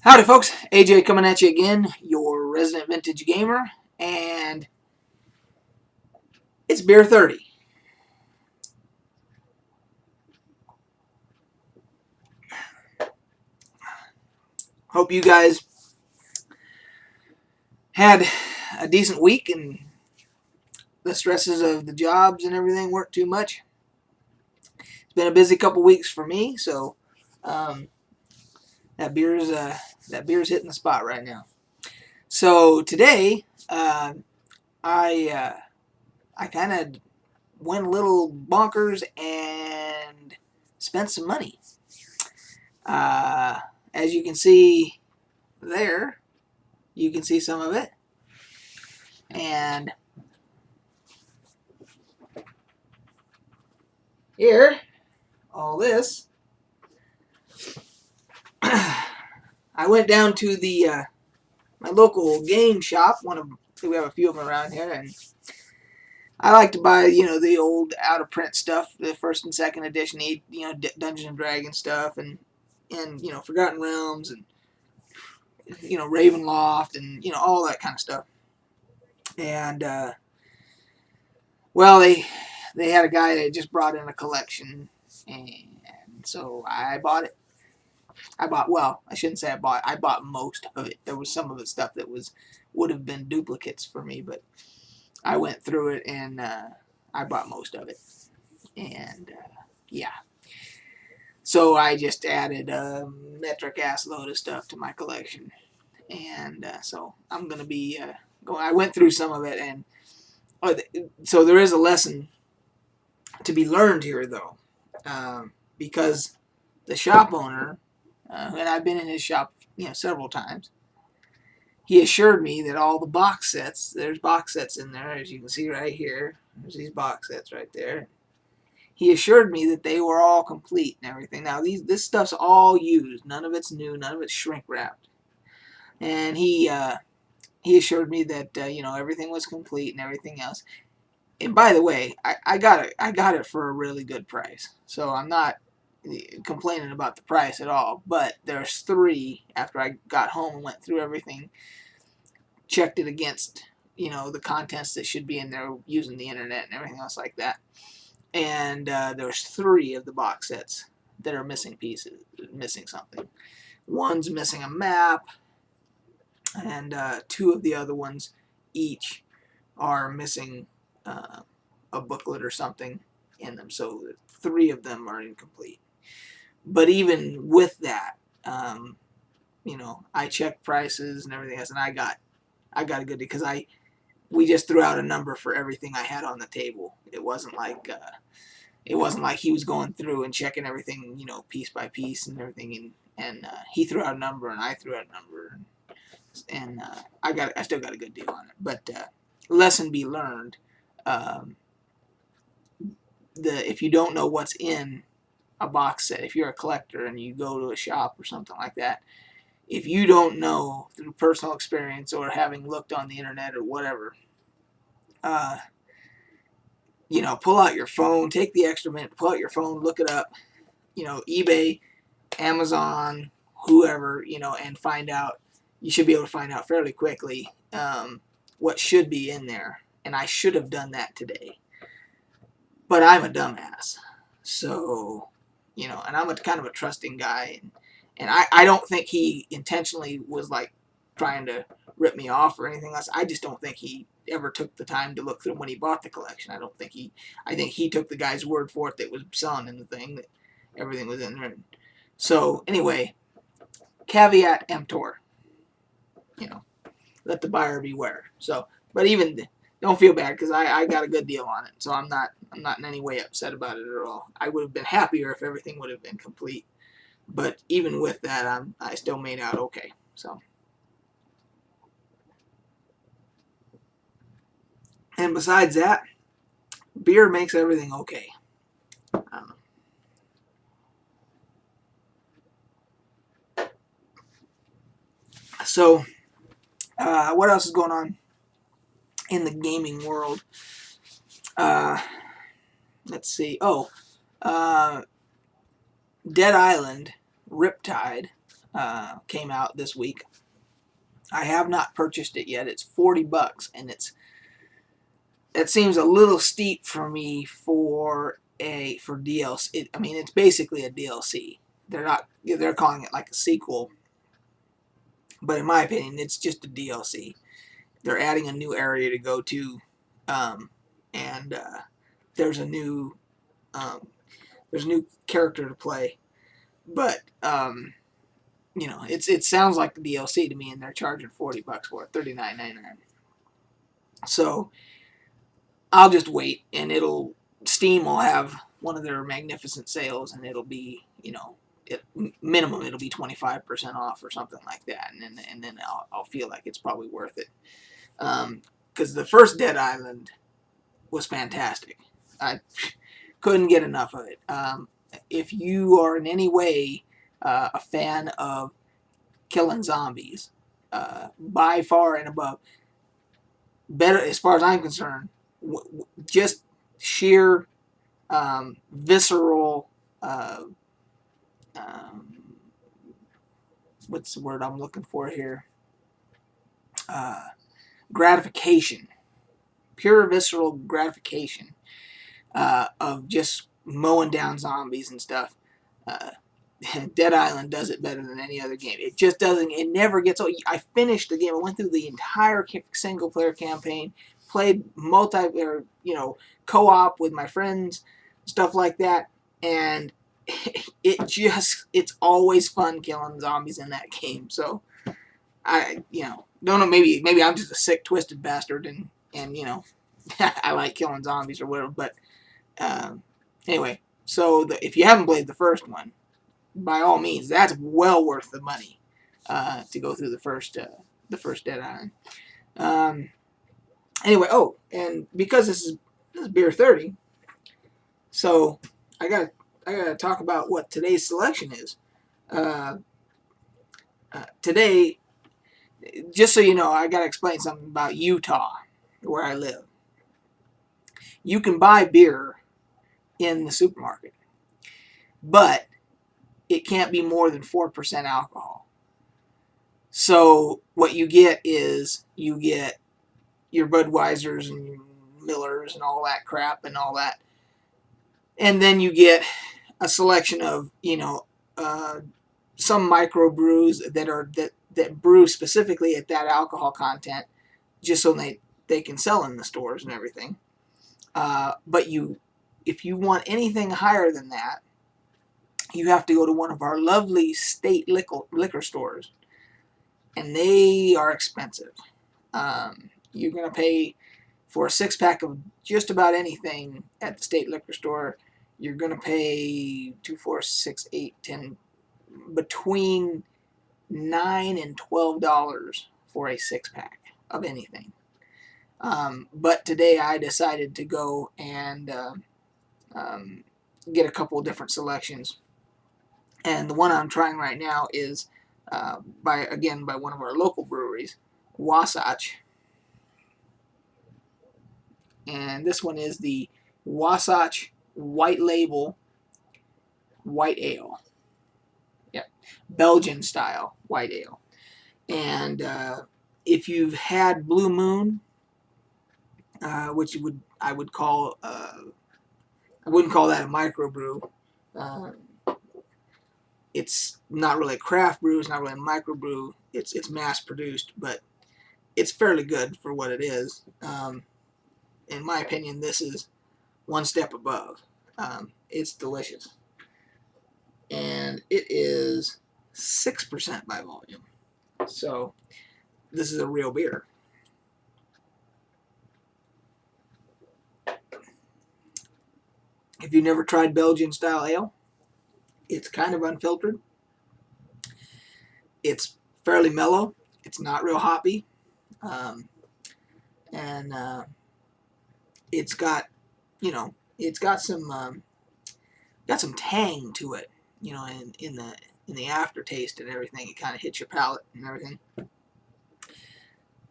Howdy folks, AJ coming at you again, your resident vintage gamer, and it's beer 30. Hope you guys had a decent week and the stresses of the jobs and everything weren't too much. It's been a busy couple weeks for me, so um, that beer's hitting the spot right now. So today, I I kind of went a little bonkers and spent some money. Uh, as you can see there, you can see some of it. And here, all this, I went down to the my local game shop. We have a few of them around here, and I like to buy the old out of print stuff, the first and second edition, Dungeons and Dragons stuff, and Forgotten Realms, and Ravenloft, and all that kind of stuff. And well, they had a guy that just brought in a collection, and so I bought it. I shouldn't say I bought most of it. There was some of the stuff that would have been duplicates for me, but I went through it and I bought most of it. And yeah. So I just added a metric ass load of stuff to my collection. And so I'm going to be going. I went through some of it, and so there is a lesson to be learned here, though. Because the shop owner, and I've been in his shop several times, he assured me that all the box sets, there's box sets in there, as you can see right here. There's these box sets right there. He assured me that they were all complete and everything. Now, this stuff's all used. None of it's new. None of it's shrink wrapped. And he assured me that everything was complete and everything else. And by the way, I got it for a really good price. So I'm not complaining about the price at all. But there's three after I got home and went through everything, checked it against the contents that should be in there using the internet and everything else like that. And there's three of the box sets that are missing pieces, missing something. One's missing a map, and two of the other ones each are missing a booklet or something in them. So three of them are incomplete. But even with that, I checked prices and everything else, and I got a good deal because we just threw out a number for everything I had on the table. It wasn't like he was going through and checking everything, piece by piece and everything, and he threw out a number and I threw out a number, and I still got a good deal on it. But lesson be learned. If you don't know what's in a box set, if you're a collector and you go to a shop or something like that, if you don't know through personal experience or having looked on the internet or whatever, pull out your phone, take the extra minute, pull out your phone, look it up, eBay, Amazon, whoever, and find out. You should be able to find out fairly quickly what should be in there. And I should have done that today. But I'm a dumbass. So, and I'm a kind of a trusting guy. And I don't think he intentionally was like trying to rip me off or anything else. I just don't think he ever took the time to look through when he bought the collection. I think he took the guy's word for it that was selling in the thing, that everything was in there. So anyway, caveat emptor. Let the buyer beware. So, but even don't feel bad because I got a good deal on it. So I'm not in any way upset about it at all. I would have been happier if everything would have been complete. But even with that, I still made out okay. So, and besides that, beer makes everything okay. So, what else is going on in the gaming world? Let's see. Oh, Dead Island, Riptide, came out this week. I have not purchased it yet. It's $40, and it seems a little steep for me for DLC. I mean, it's basically a DLC. They're calling it like a sequel, but in my opinion, it's just a DLC. They're adding a new area to go to, and there's a new character to play. But it sounds like the DLC to me, and they're charging $40 for it, $39.99. So I'll just wait, and Steam will have one of their magnificent sales, and it'll be, minimum it'll be 25% off or something like that, and then I'll feel like it's probably worth it. Because the first Dead Island was fantastic. I couldn't get enough of it. If you are in any way a fan of killing zombies, by far and above, better as far as I'm concerned, just sheer visceral, what's the word I'm looking for here? Gratification, pure visceral gratification of just mowing down zombies and stuff. Dead Island does it better than any other game. It just doesn't. It never gets old. I finished the game. I went through the entire single player campaign, played co-op with my friends, stuff like that, and it's always fun killing zombies in that game. So I don't know, maybe I'm just a sick, twisted bastard, and I like killing zombies or whatever. But anyway, so if you haven't played the first one, by all means, that's well worth the money to go through the first Dead Island. Anyway, and because this is beer 30, so I gotta talk about what today's selection is. Today, just so you know, I gotta explain something about Utah, where I live. You can buy beer in the supermarket, but it can't be more than 4% alcohol. So what you get is your Budweisers and Millers and all that crap and all that. And then you get a selection of, some microbrews that brew specifically at that alcohol content, just so they can sell in the stores and everything. But if you want anything higher than that, you have to go to one of our lovely state liquor stores, and they are expensive. You're going to pay for a 6-pack of just about anything at the state liquor store. You're going to pay $2, $4, $6, $8, $10, between $9 and $12 for a 6-pack of anything. But today I decided to go and get a couple of different selections. And the one I'm trying right now is by one of our local breweries, Wasatch. And this one is the Wasatch White Label White Ale. Yep, Belgian style white ale. And if you've had Blue Moon, which I wouldn't call that a microbrew. It's not really a craft brew. It's not really a microbrew. It's mass produced, but it's fairly good for what it is. In my opinion, this is one step above. It's delicious, and it is 6% by volume. So this is a real beer. If you've never tried Belgian style ale, it's kind of unfiltered. It's fairly mellow. It's not real hoppy. And it's got, it's got some tang to it, in the aftertaste and everything. It kind of hits your palate and everything.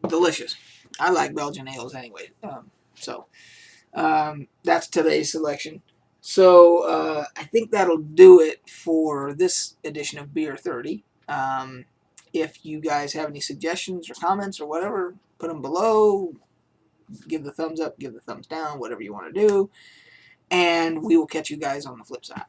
Delicious. I like Belgian ales anyway. That's today's selection. So I think that'll do it for this edition of Beer 30. If you guys have any suggestions or comments or whatever, put them below. Give the thumbs up, give the thumbs down, whatever you want to do. And we will catch you guys on the flip side.